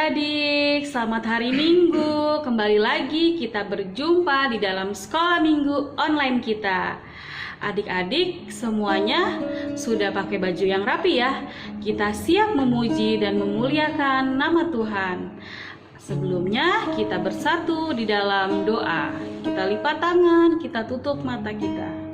adik-adik, selamat hari Minggu. Kembali lagi kita berjumpa di dalam sekolah minggu online kita. Adik-adik semuanya sudah pakai baju yang rapi ya. Kita siap memuji dan memuliakan nama Tuhan. Sebelumnya kita bersatu di dalam doa. Kita lipat tangan, kita tutup mata kita.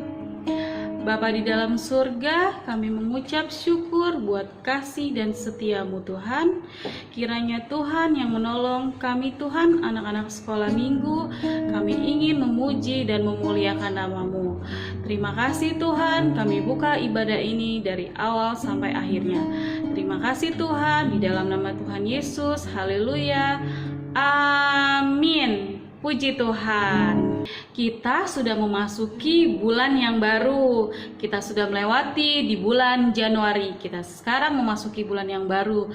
Bapa di dalam surga, kami mengucap syukur buat kasih dan setia-Mu Tuhan. Kiranya Tuhan yang menolong kami Tuhan, anak-anak sekolah minggu, kami ingin memuji dan memuliakan nama-Mu. Terima kasih Tuhan, kami buka ibadah ini dari awal sampai akhirnya. Terima kasih Tuhan, di dalam nama Tuhan Yesus, haleluya, amin. Puji Tuhan. Kita sudah memasuki bulan yang baru. Kita sudah melewati di bulan Januari. Kita sekarang memasuki bulan yang baru,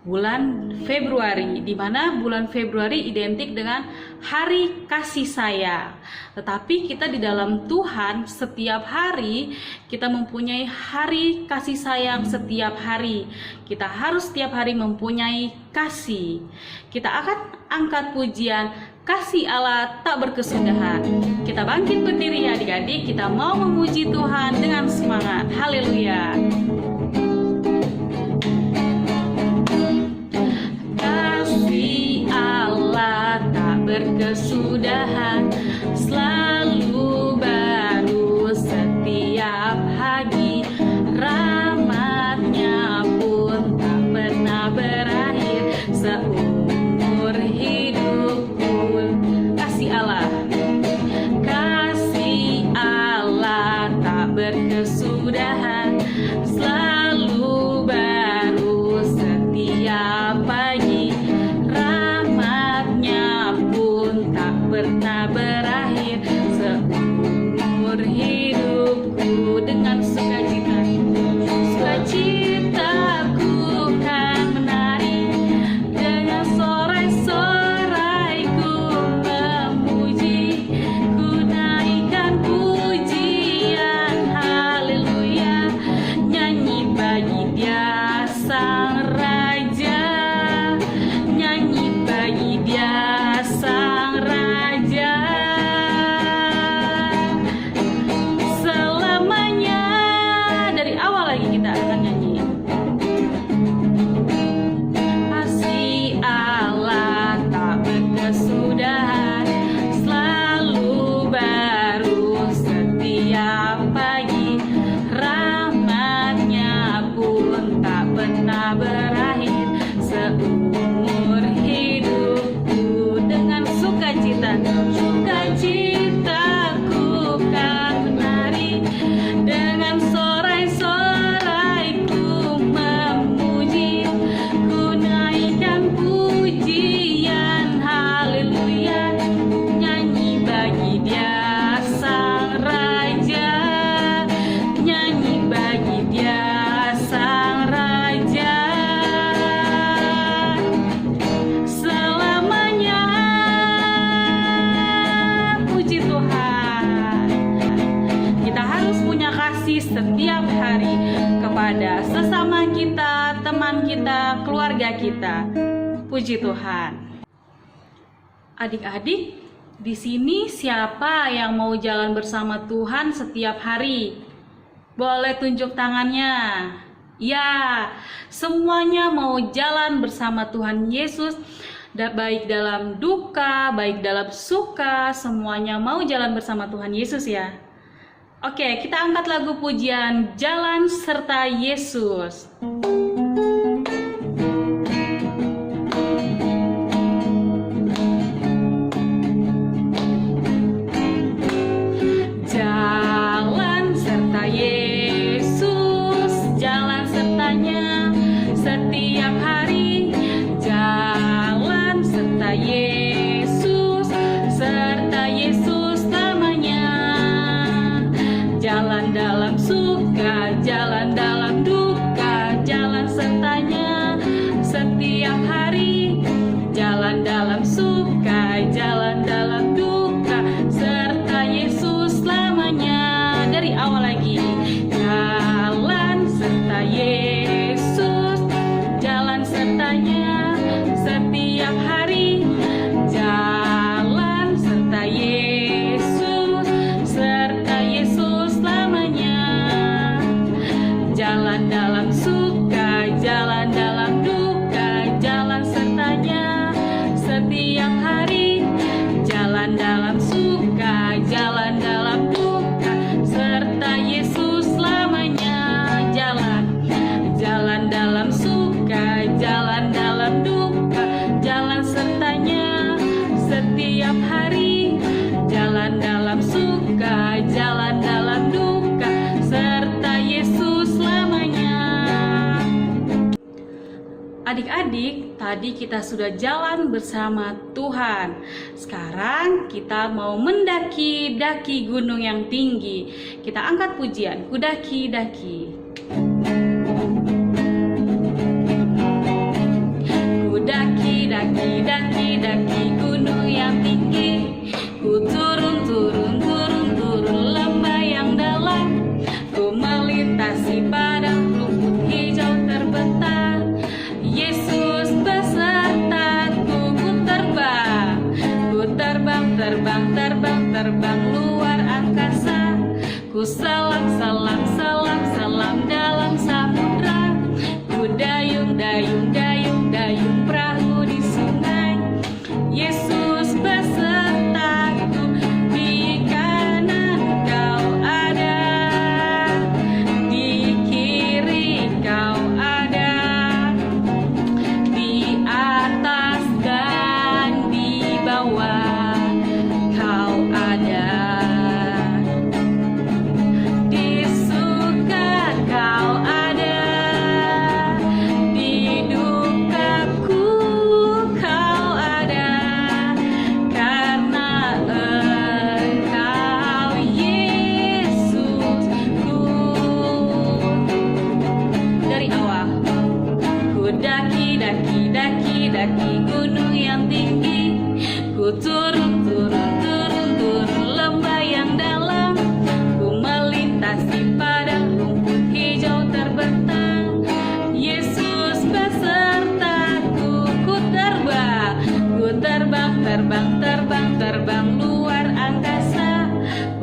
bulan Februari, di mana bulan Februari identik dengan hari kasih sayang. Tetapi kita di dalam Tuhan setiap hari kita mempunyai hari kasih sayang setiap hari. Kita harus setiap hari mempunyai kasih. Kita akan angkat pujian kasih Allah tak berkesudahan. Kita bangkit berdiri ya adik-adik, kita mau memuji Tuhan dengan semangat. Haleluya. Kasih Allah tak berkesudahan, selalu baru setiap pagi. Rahmatnya pun tak pernah berakhir seumur hidupku. Kasih Allah tak berkesudahan, selalu baru setiap pagi. Rahmatnya pun tak pernah berakhir seumur hidupku. Dengan sukacita, sukacitaku kan menari, dengan sorai-sorai ku memuji, ku naikkan pujian, haleluya, nyanyi bagi Dia Sang Raja, nyanyi bagi Dia Sang Raja. Selamanya, dari awal lagi kita akan nyanyi. Kasih Allah tak berkesudahan, selalu baru setiap pagi. Rahmatnya pun tak pernah berakhir seumur hidupku. Dengan sukacita, sukacitaku kan menari, dengan sorai-sorai ku memuji, ku naikkan pujian, haleluya, nyanyi bagi Dia Sang Raja, nyanyi bagi Dia Sang Raja. Selamanya, puji Tuhan. Kita harus punya kasih setiap hari kepada sesama kita, teman kita, keluarga kita. Puji Tuhan. Adik-adik, di sini siapa yang mau jalan bersama Tuhan setiap hari? Boleh tunjuk tangannya. Ya, semuanya mau jalan bersama Tuhan Yesus, baik dalam duka, baik dalam suka, semuanya mau jalan bersama Tuhan Yesus ya. Oke, kita angkat lagu pujian Jalan Serta Yesus. Jalan serta Yesus, jalan sertanya setiap hari. Jalan serta Yesus, serta Yesus namanya. Jalan dalam suka, jalan dalam duka, Adik-adik, tadi kita sudah jalan bersama Tuhan. Sekarang kita mau mendaki-daki gunung yang tinggi. Kita angkat pujian, ku daki-daki. Ku daki-daki, daki-daki gunung yang tinggi. Ku turun, turun, turun, turun lembah yang dalam. Ku melintasi padang rumput hijau terbentang. Yesus besertaku, ku terbang, terbang, terbang, terbang luar angkasa. Ku selam, selam, selam, selam dalam samudra. Ku dayung, dayung, dayung, dayung perahu di sungai. Yesus besertaku, di kanan kau ada, di kiri kau ada, di atas dan di bawah kau ada, di suka kau ada, di dukaku kau ada, karena Engkau Yesusku. Dari awal, ku daki, daki, daki, daki gunung yang tinggi. Ku turun, turun, turun, turun lembah yang dalam. Ku melintasi padang rumput hijau terbentang. Yesus besertaku, ku terbang, terbang, terbang, terbang luar angkasa.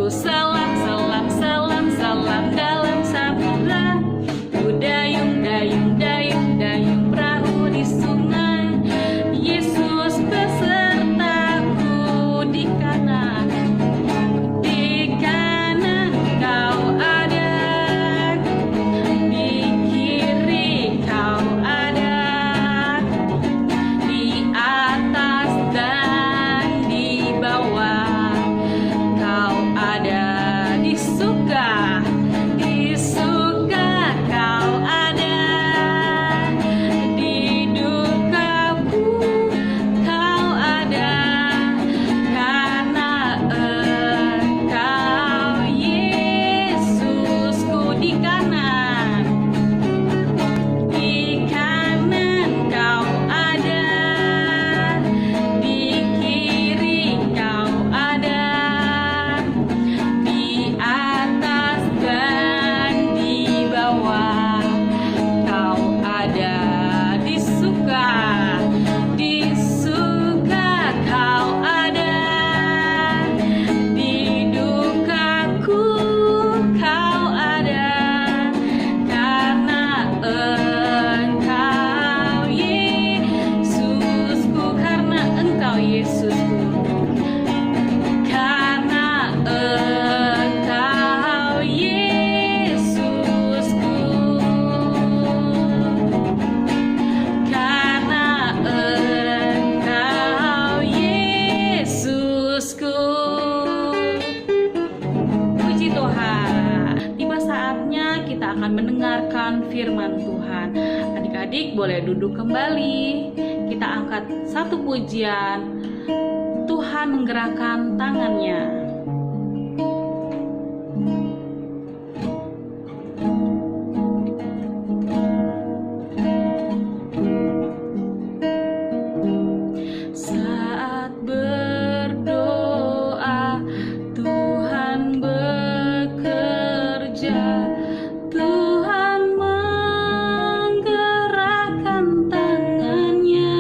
Ku selam, selam, selam, selam dalam samudra. Ku dayung, dayung, dayung, dayung perahu di sungai. Yesus besertaku, di kanan kau ada, di kiri kau ada, di atas dan di bawah kau ada, di suka kau ada, di dukaku kau ada, karena Engkau Yesusku. Di kanan kau ada, di kiri kau ada, di atas dan di bawah kau ada, di suka kau ada, di dukaku kau ada, karena Engkau Yesusku, karena Engkau Yesusku, karena Engkau Yesusku, karena Engkau Yesusku. Puji Tuhan. Tiba saatnya kita akan mendengarkan firman Tuhan. Adik-adik boleh duduk kembali. Kita angkat satu pujian. Tuhan menggerakkan tangannya. Saat berdoa, Tuhan bekerja. Tuhan menggerakkan tangannya.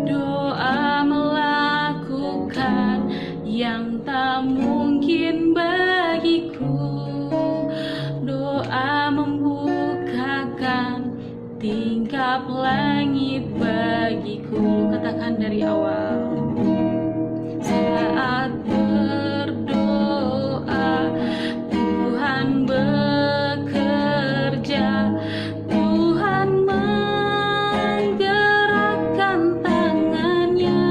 Doa melakukan yang tak mungkin bagiku. Doa membukakan tingkap langit bagiku. Katakan dari awal. Saat berdoa, Tuhan bekerja. Tuhan menggerakkan tangannya.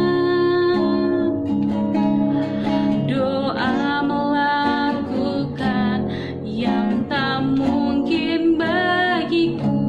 Doa melakukan yang tak mungkin bagiku.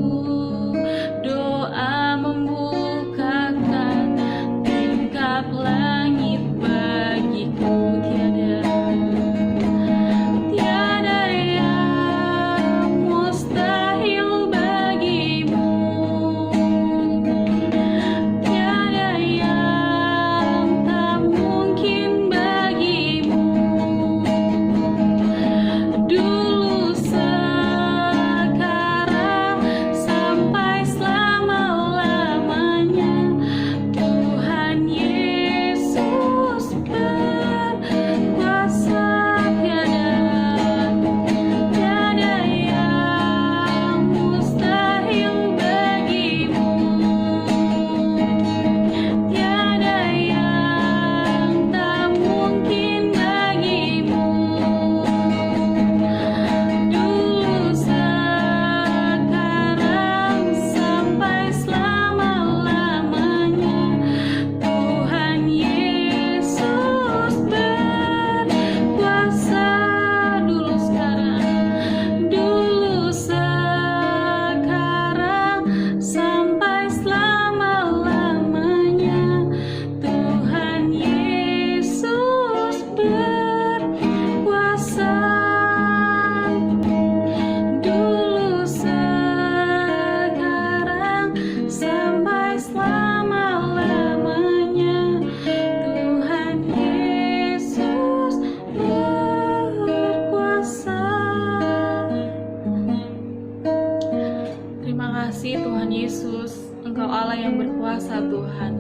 kuasa Tuhan.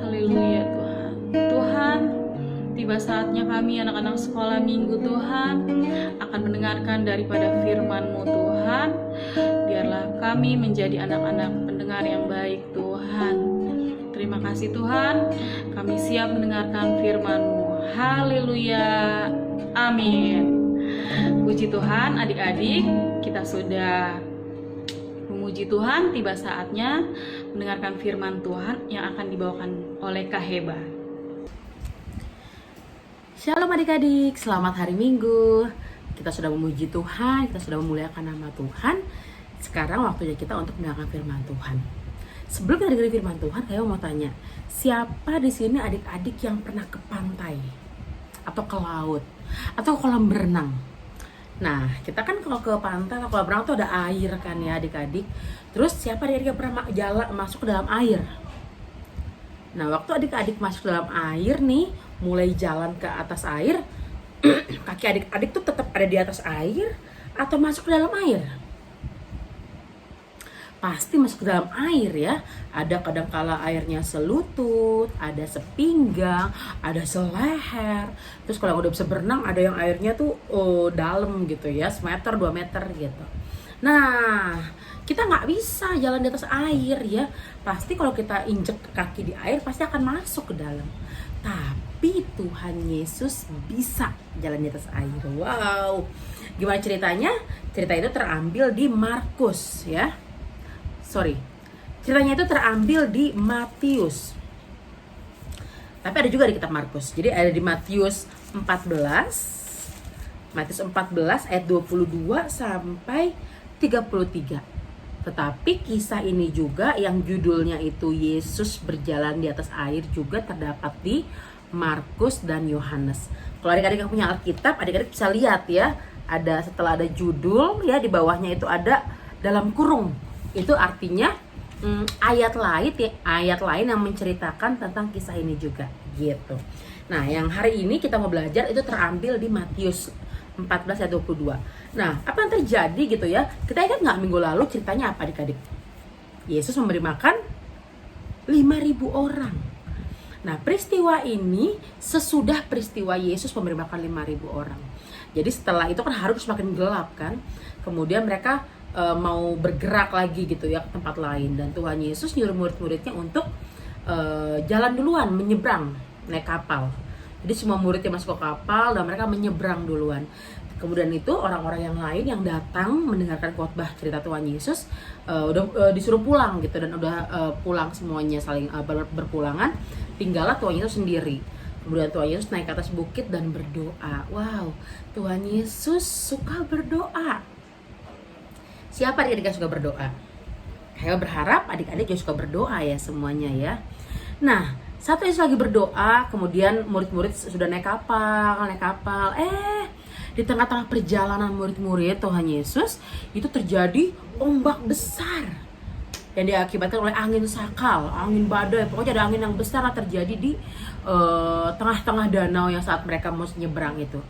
Haleluya Tuhan. Tuhan, tiba saatnya kami anak-anak sekolah minggu Tuhan akan mendengarkan daripada firman-Mu Tuhan. Biarlah kami menjadi anak-anak pendengar yang baik Tuhan. Terima kasih Tuhan, kami siap mendengarkan firman-Mu. Haleluya. Amin. Puji Tuhan adik-adik, kita sudah memuji Tuhan, tiba saatnya mendengarkan firman Tuhan yang akan dibawakan oleh Kak Heba. Shalom adik-adik, selamat hari Minggu. Kita sudah memuji Tuhan, kita sudah memuliakan nama Tuhan. Sekarang waktunya kita untuk mendengarkan firman Tuhan. Sebelum kita dengerin firman Tuhan, saya mau tanya, siapa di sini adik-adik yang pernah ke pantai atau ke laut atau kolam berenang? Nah, kita kan kalau ke pantai atau kolam berenang tuh ada air kan ya adik-adik. Terus siapa adik-adik yang pernah masuk ke dalam air? Nah, waktu adik-adik masuk ke dalam air nih, mulai jalan ke atas air, kaki adik-adik tuh tetap ada di atas air atau masuk ke dalam air? Pasti masuk ke dalam air ya. Ada kadang-kala airnya selutut, ada sepinggang, ada seleher. Terus kalau udah bisa berenang, ada yang airnya tuh dalam gitu ya, semeter 2 meter gitu. Nah, kita nggak bisa jalan di atas air ya. Pasti kalau kita injek kaki di air pasti akan masuk ke dalam. Tapi Tuhan Yesus bisa jalan di atas air. Wow. Gimana ceritanya? Cerita itu terambil di Markus ya. Ceritanya itu terambil di Matius. Tapi ada juga di kitab Markus. Jadi ada di Matius 14. Matius 14 ayat 22 sampai 33. Tetapi kisah ini juga yang judulnya itu Yesus berjalan di atas air juga terdapat di Markus dan Yohanes. Kalau adik-adik yang punya Alkitab, adik-adik bisa lihat ya, ada setelah ada judul ya, di bawahnya itu ada dalam kurung. Itu artinya ayat lain yang menceritakan tentang kisah ini juga gitu. Nah, yang hari ini kita mau belajar itu terambil di Matius 14 ayat 22. Nah, apa yang terjadi gitu ya? Kita ingat nggak minggu lalu ceritanya apa adik-adik? Yesus memberi makan 5.000 orang. Nah, peristiwa ini sesudah peristiwa Yesus memberi makan 5.000 orang. Jadi setelah itu kan harus semakin gelap kan. Kemudian mereka mau bergerak lagi gitu ya ke tempat lain. Dan Tuhan Yesus nyuruh murid-muridnya untuk jalan duluan, menyeberang, naik kapal. Jadi semua muridnya masuk ke kapal dan mereka menyeberang duluan. Kemudian itu orang-orang yang lain yang datang mendengarkan khotbah cerita Tuhan Yesus udah disuruh pulang gitu. Dan udah pulang semuanya saling berpulangan. Tinggallah Tuhan Yesus sendiri. Kemudian Tuhan Yesus naik ke atas bukit dan berdoa. Wow, Tuhan Yesus suka berdoa. Siapa adik-adik yang suka berdoa? Saya berharap adik-adik juga suka berdoa ya semuanya ya. Nah, saat Yesus lagi berdoa, kemudian murid-murid sudah naik kapal. Di tengah-tengah perjalanan murid-murid Tuhan Yesus, itu terjadi ombak besar yang diakibatkan oleh angin sakal, angin badai. Pokoknya ada angin yang besar terjadi di tengah-tengah danau yang saat mereka mau nyebrang itu.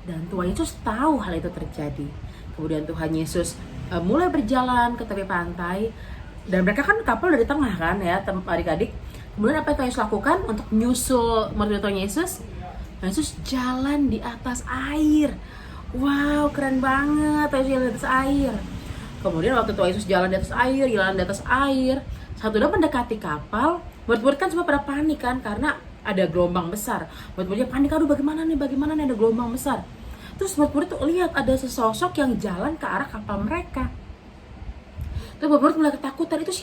Dan Tuhan Yesus tahu hal itu terjadi. Kemudian Tuhan Yesus mulai berjalan ke tepi pantai, dan mereka kan kapal dari tengah kan ya adik-adik. Kemudian apa yang Tuhan Yesus lakukan untuk menyusul murid Tuhan Yesus? Tuhan Yesus jalan di atas air. Wow, keren banget Tuhan Yesus jalan di atas air. Kemudian waktu Tuhan Yesus jalan di atas air, saat sudah mendekati kapal, murid-murid kan semua pada panik kan karena ada gelombang besar. Murid-muridnya panik, aduh bagaimana nih ada gelombang besar. Terus murid-murid tuh lihat ada sesosok yang jalan ke arah kapal mereka. Terus murid mulai ketakutan, itu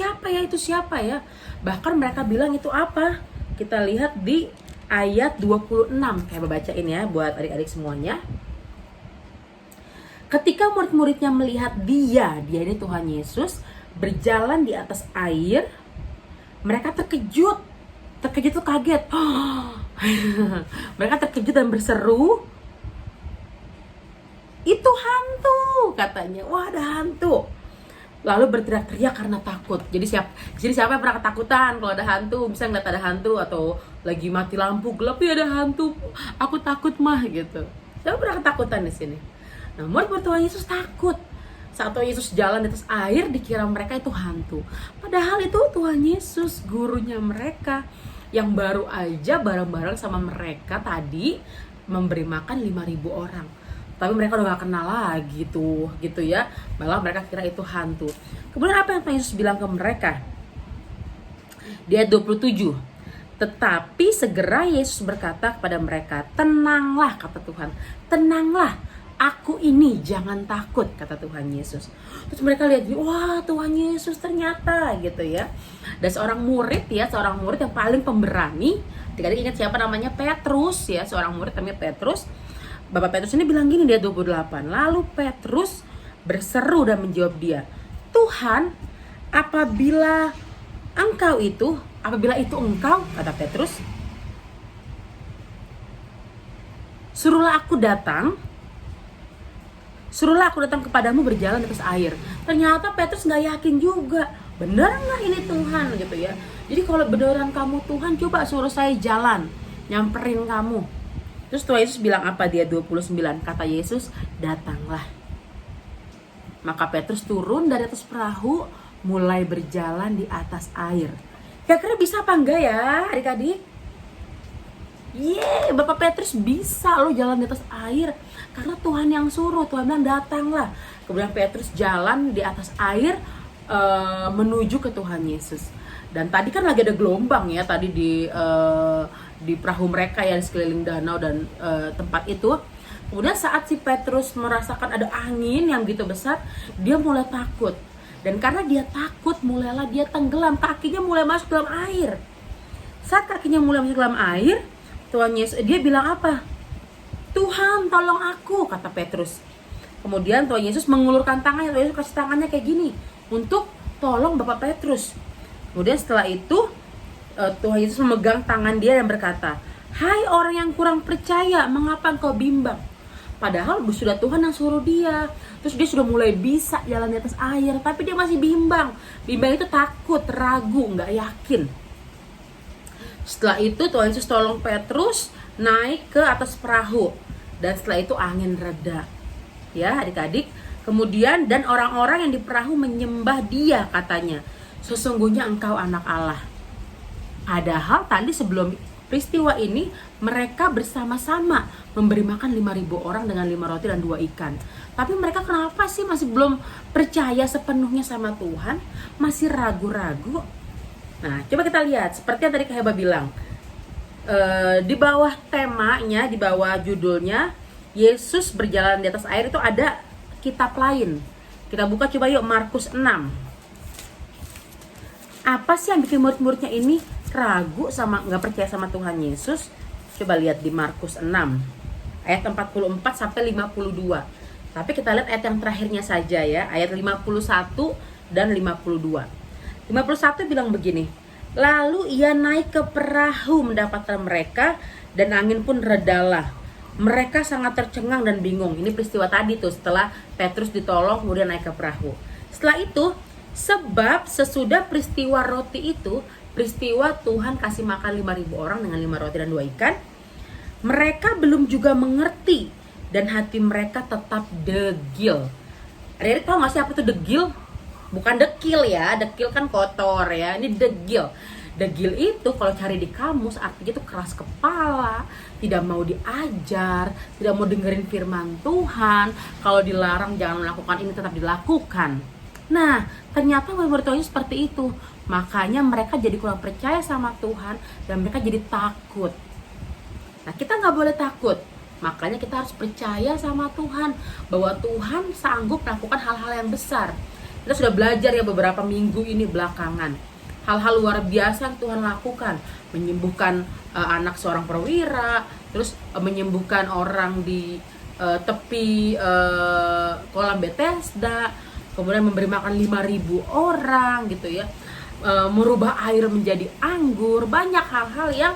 siapa ya? Bahkan mereka bilang itu apa? Kita lihat di ayat 26. Kayak bacain ya buat adik-adik semuanya. Ketika murid-muridnya melihat dia ini Tuhan Yesus berjalan di atas air, mereka terkejut tuh kaget. Mereka terkejut dan berseru, "Itu hantu," katanya. Wah, ada hantu. Lalu berteriak-teriak karena takut. Jadi siapa yang pernah ketakutan kalau ada hantu? Misalnya ngeliat ada hantu atau lagi mati lampu gelap, ya ada hantu, aku takut mah gitu. Siapa pernah ketakutan di sini? Nah, murid Tuhan Yesus takut. Saat Tuhan Yesus jalan di atas air, dikira mereka itu hantu. Padahal itu Tuhan Yesus, gurunya mereka, yang baru aja bareng-bareng sama mereka tadi memberi makan 5.000 orang. Tapi mereka udah gak kenal lagi tuh, gitu ya. Malah mereka kira itu hantu. Kemudian apa yang Tuhan Yesus bilang ke mereka? Di ayat 27. Tetapi segera Yesus berkata kepada mereka, tenanglah, kata Tuhan, tenanglah, aku ini, jangan takut, kata Tuhan Yesus. Terus mereka lihat, wah Tuhan Yesus ternyata, gitu ya. Dan seorang murid yang paling pemberani, adik-adik ingat siapa namanya? Petrus ya, seorang murid namanya Petrus. Bapak Petrus ini bilang gini di ayat 28. Lalu Petrus berseru dan menjawab dia, Tuhan, apabila itu engkau, kata Petrus, suruhlah aku datang kepadamu berjalan di atas air. Ternyata Petrus nggak yakin juga, bener nggak ini Tuhan, gitu ya. Jadi kalau beneran kamu Tuhan, coba suruh saya jalan, nyamperin kamu. Terus Tuhan Yesus bilang apa? Dia 29, kata Yesus, datanglah. Maka Petrus turun dari atas perahu, mulai berjalan di atas air. Kira-kira bisa apa enggak ya adik-adik? Bapak Petrus bisa loh jalan di atas air, karena Tuhan yang suruh. Tuhan bilang datanglah. Kemudian Petrus jalan di atas air menuju ke Tuhan Yesus. Dan tadi kan lagi ada gelombang ya, tadi di perahu mereka yang di sekeliling danau dan tempat itu. Kemudian saat si Petrus merasakan ada angin yang begitu besar, dia mulai takut. Dan karena dia takut, mulailah dia tenggelam, kakinya mulai masuk dalam air. Saat kakinya mulai masuk dalam air, Tuhan Yesus, dia bilang apa? Tuhan, tolong aku, kata Petrus. Kemudian Tuhan Yesus mengulurkan tangannya, Tuhan Yesus kasih tangannya kayak gini untuk tolong Bapak Petrus. Kemudian setelah itu Tuhan Yesus memegang tangan dia dan berkata, hai orang yang kurang percaya, mengapa engkau bimbang? Padahal sudah Tuhan yang suruh dia. Terus dia sudah mulai bisa jalan di atas air, tapi dia masih bimbang. Bimbang itu takut, ragu, gak yakin. Setelah itu Tuhan Yesus tolong Petrus naik ke atas perahu. Dan setelah itu angin reda. Ya adik-adik. Kemudian dan orang-orang yang di perahu menyembah dia, katanya, sesungguhnya engkau anak Allah. Padahal tadi sebelum peristiwa ini mereka bersama-sama memberi makan 5.000 orang dengan 5 roti dan 2 ikan. Tapi mereka kenapa sih masih belum percaya sepenuhnya sama Tuhan? Masih ragu-ragu. Nah, coba kita lihat seperti yang tadi Kak Heba bilang. Di bawah temanya, di bawah judulnya Yesus berjalan di atas air, itu ada kitab lain. Kita buka coba yuk, Markus 6. Apa sih yang bikin murid-muridnya ini ragu sama nggak percaya sama Tuhan Yesus? Coba lihat di Markus 6 ayat 44 sampai 52. Tapi kita lihat ayat yang terakhirnya saja ya, ayat 51 dan 52. 51 bilang begini, lalu ia naik ke perahu mendapatkan mereka dan angin pun redalah. Mereka sangat tercengang dan bingung. Ini peristiwa tadi tuh, setelah Petrus ditolong kemudian naik ke perahu. Setelah itu, sebab sesudah peristiwa roti itu, peristiwa Tuhan kasih makan 5.000 orang dengan 5 roti dan 2 ikan, mereka belum juga mengerti dan hati mereka tetap degil. Adik-adik tahu gak sih apa itu degil? Bukan dekil ya, dekil kan kotor ya, ini degil. Degil itu kalau cari di kamus artinya itu keras kepala, tidak mau diajar, tidak mau dengerin firman Tuhan, kalau dilarang jangan melakukan ini tetap dilakukan. Nah, ternyata murid Tuhan seperti itu. Makanya mereka jadi kurang percaya sama Tuhan dan mereka jadi takut. Nah, kita nggak boleh takut. Makanya kita harus percaya sama Tuhan bahwa Tuhan sanggup melakukan hal-hal yang besar. Kita sudah belajar ya beberapa minggu ini belakangan. Hal-hal luar biasa yang Tuhan lakukan. Menyembuhkan anak seorang perwira, terus menyembuhkan orang di tepi kolam Bethesda, kemudian memberi makan 5.000 orang gitu ya. Merubah air menjadi anggur. Banyak hal-hal yang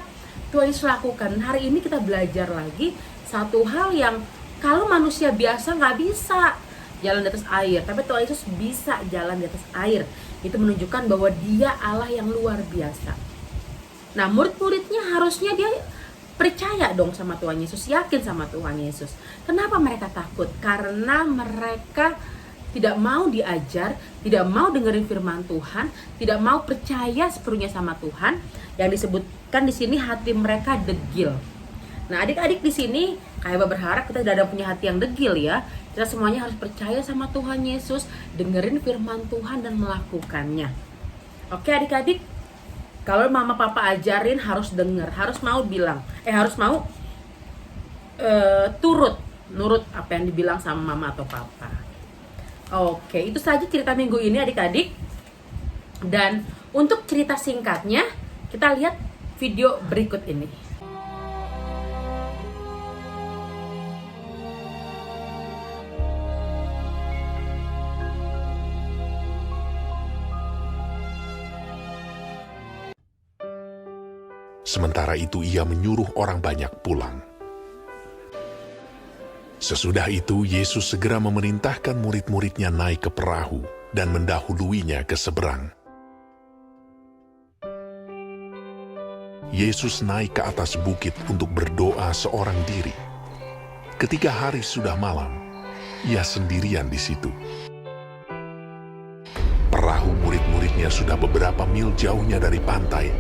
Tuhan Yesus lakukan. Hari ini kita belajar lagi satu hal yang kalau manusia biasa nggak bisa jalan di atas air, tapi Tuhan Yesus bisa jalan di atas air. Itu menunjukkan bahwa dia Allah yang luar biasa. Nah, murid-muridnya harusnya dia percaya dong sama Tuhan Yesus, yakin sama Tuhan Yesus. Kenapa mereka takut? Karena mereka tidak mau diajar, tidak mau dengerin firman Tuhan, tidak mau percaya sepenuhnya sama Tuhan. Yang disebutkan di sini hati mereka degil. Nah, adik-adik di sini kayak berharap kita tidak ada punya hati yang degil ya. Kita semuanya harus percaya sama Tuhan Yesus, dengerin firman Tuhan dan melakukannya. Oke adik-adik, kalau mama papa ajarin harus denger, harus mau bilang, harus mau nurut apa yang dibilang sama mama atau papa. Oke, itu saja cerita minggu ini adik-adik. Dan untuk cerita singkatnya, kita lihat video berikut ini. Sementara itu ia menyuruh orang banyak pulang. Sesudah itu Yesus segera memerintahkan murid-muridnya naik ke perahu dan mendahuluinya ke seberang. Yesus naik ke atas bukit untuk berdoa seorang diri. Ketika hari sudah malam, ia sendirian di situ. Perahu murid-muridnya sudah beberapa mil jauhnya dari pantai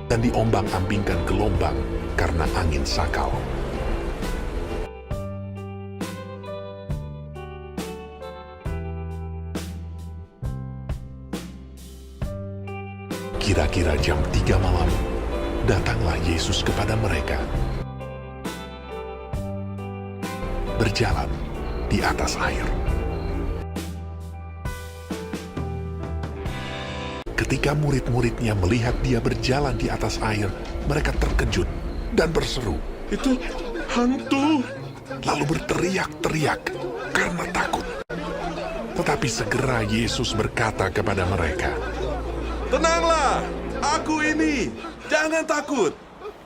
dan diombang-ambingkan gelombang karena angin sakal. Kira-kira jam 3 malam, datanglah Yesus kepada mereka. Berjalan di atas air. Ketika murid-muridnya melihat dia berjalan di atas air, mereka terkejut dan berseru, "Itu hantu!" Lalu berteriak-teriak karena takut. Tetapi segera Yesus berkata kepada mereka, "Tenanglah, aku ini, jangan takut."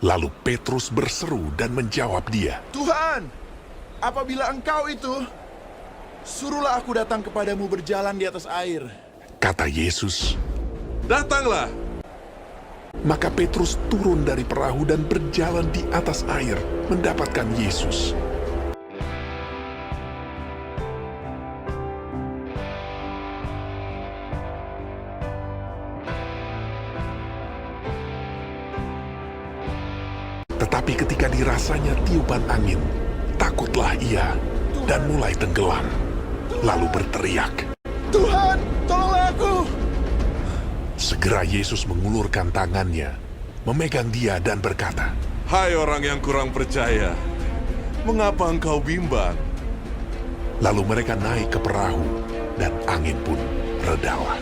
Lalu Petrus berseru dan menjawab dia, "Tuhan, apabila Engkau itu, suruhlah aku datang kepadamu berjalan di atas air." Kata Yesus, "Datanglah." maka Petrus turun dari perahu dan berjalan di atas air mendapatkan Yesus. Tetapi ketika dirasanya tiupan angin, takutlah ia dan mulai tenggelam, lalu berteriak. "Tuhan, tolonglah aku." Segera Yesus mengulurkan tangannya, memegang dia dan berkata, "Hai orang yang kurang percaya, mengapa engkau bimbang?" Lalu mereka naik ke perahu dan angin pun redalah.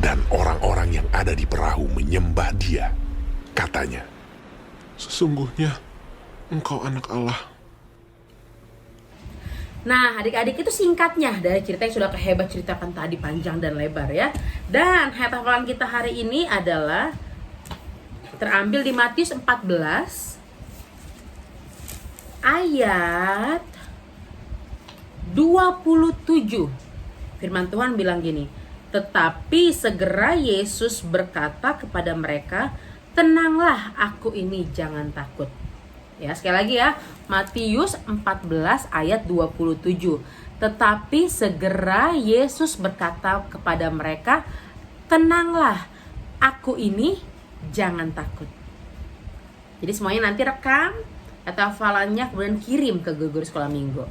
Dan orang-orang yang ada di perahu menyembah dia. Katanya, "Sesungguhnya Engkau anak Allah." Nah, adik-adik itu singkatnya dari cerita yang sudah kehebat ceritakan tadi panjang dan lebar ya. Dan ayat hafalan kita hari ini adalah terambil di Matius 14 ayat 27. Firman Tuhan bilang gini, "Tetapi segera Yesus berkata kepada mereka, 'Tenanglah, aku ini, jangan takut.'" Ya, sekali lagi ya, Matius 14 ayat 27. Tetapi segera Yesus berkata kepada mereka, "Tenanglah, aku ini, jangan takut." Jadi semuanya nanti rekam atau hafalannya kemudian kirim ke guru sekolah minggu.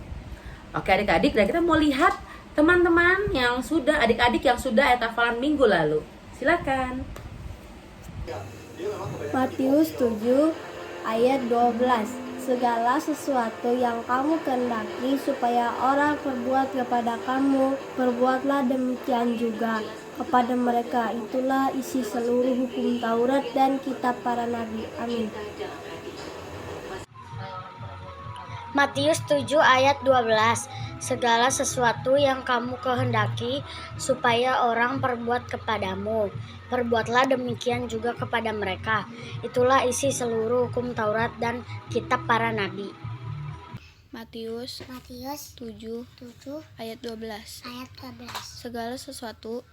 Oke adik-adik, dan kita mau lihat teman-teman yang sudah, adik-adik yang sudah ayat hafalan minggu lalu. Silakan. Matius 7 ayat 12. Segala sesuatu yang kamu kehendaki supaya orang perbuat kepada kamu, perbuatlah demikian juga kepada mereka. Itulah isi seluruh hukum Taurat dan kitab para nabi. Amin. Matius 7 ayat 12. Segala sesuatu yang kamu kehendaki supaya orang perbuat kepadamu, perbuatlah demikian juga kepada mereka. Itulah isi seluruh hukum Taurat dan kitab para nabi. Matius 7 ayat 12. Segala sesuatu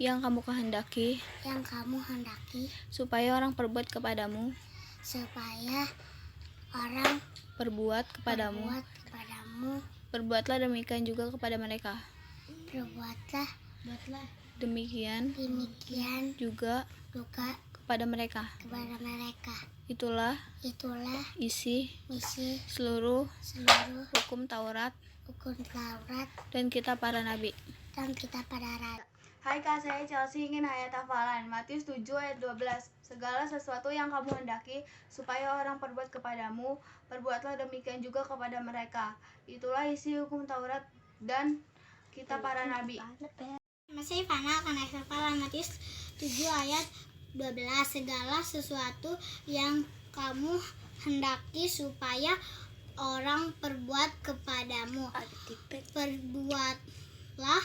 yang kamu kehendaki supaya orang perbuat kepadamu, perbuat kepadamu, kepadamu. Berbuatlah demikian juga kepada mereka. Berbuatlah Demikian demikian juga juga kepada mereka. kepada mereka. Itulah Itulah isi misi seluruh seluruh hukum Taurat hukum Taurat dan kitab para nabi. dan kitab para rasul. Hai Kak, saya Chelsea ingin ayat hafalan Matius 7 ayat 12. Segala sesuatu yang kamu hendaki supaya orang perbuat kepadamu, perbuatlah demikian juga kepada mereka. Itulah isi hukum Taurat dan kitab para nabi. Masih Ivana akan hafalan Matius 7 ayat 12. Segala sesuatu yang kamu hendaki supaya orang perbuat kepadamu, perbuatlah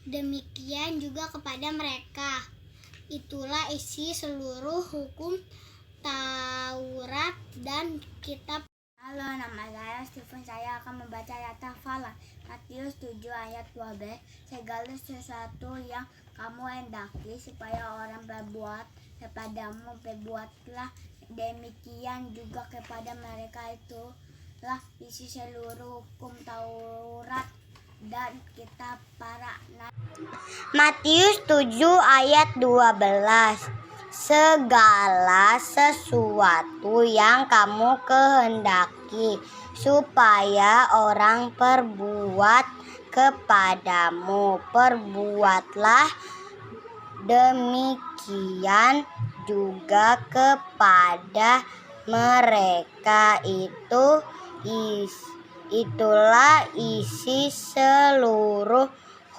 demikian juga kepada mereka. Itulah isi seluruh hukum Taurat dan kitab. Halo, nama saya Stephen. Saya akan membaca ayat hafalan Matius 7 ayat 12. Segala sesuatu yang kamu hendaki supaya orang berbuat kepadamu, perbuatlah demikian juga kepada mereka. Itulah isi seluruh hukum Taurat dan kitab para nabi. Matius 7 ayat 12. Segala sesuatu yang kamu kehendaki supaya orang perbuat kepadamu, perbuatlah demikian juga kepada mereka. Itulah isi seluruh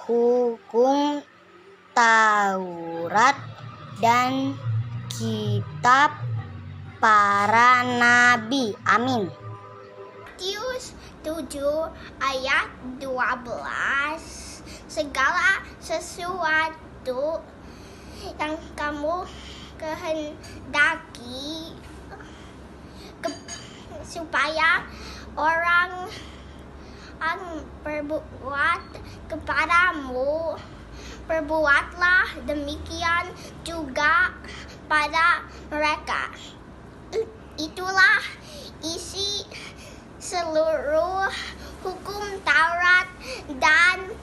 hukum Taurat dan kitab para nabi. Amin. Matius 7 ayat 12. Segala sesuatu yang kamu kehendaki supaya orang berbuat kepadamu, perbuatlah demikian juga pada mereka. Itulah isi seluruh hukum Taurat dan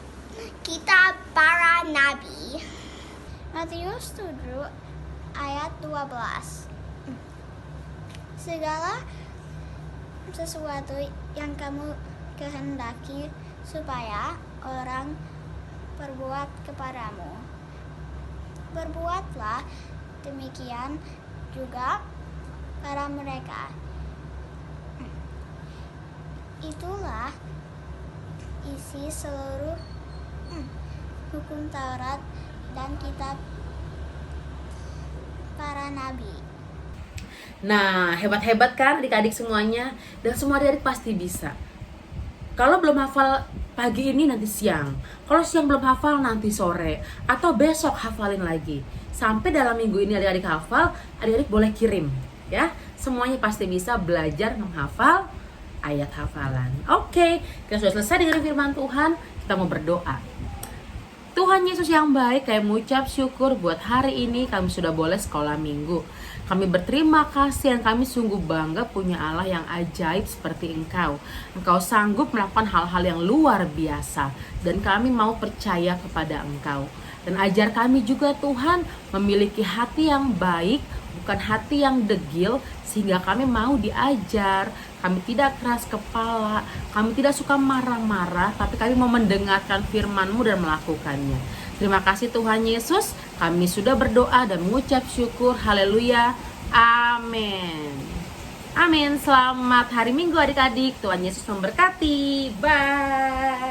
kitab para nabi. Matius 7 ayat 12. Segala sesuatu yang kamu kehendaki supaya orang perbuat kepadamu, berbuatlah demikian juga pada mereka. Itulah isi seluruh hukum Taurat dan kitab para nabi. Nah, hebat-hebat kan adik-adik semuanya? Dan semua adik-adik pasti bisa. Kalau belum hafal pagi ini, nanti siang. Kalau siang belum hafal, nanti sore. Atau besok hafalin lagi. Sampai dalam minggu ini adik-adik hafal, adik-adik boleh kirim. Ya, semuanya pasti bisa belajar menghafal ayat hafalan. Oke, kita sudah selesai dengan firman Tuhan. Kita mau berdoa. Tuhan Yesus yang baik, kami mengucap syukur buat hari ini kami sudah boleh sekolah minggu. Kami berterima kasih dan kami sungguh bangga punya Allah yang ajaib seperti Engkau. Engkau sanggup melakukan hal-hal yang luar biasa dan kami mau percaya kepada Engkau. Dan ajar kami juga Tuhan memiliki hati yang baik, bukan hati yang degil, sehingga kami mau diajar. Kami tidak keras kepala, kami tidak suka marah-marah, tapi kami mau mendengarkan firman-Mu dan melakukannya. Terima kasih Tuhan Yesus, kami sudah berdoa dan mengucap syukur. Haleluya, amin. Amin, selamat hari Minggu adik-adik. Tuhan Yesus memberkati, bye.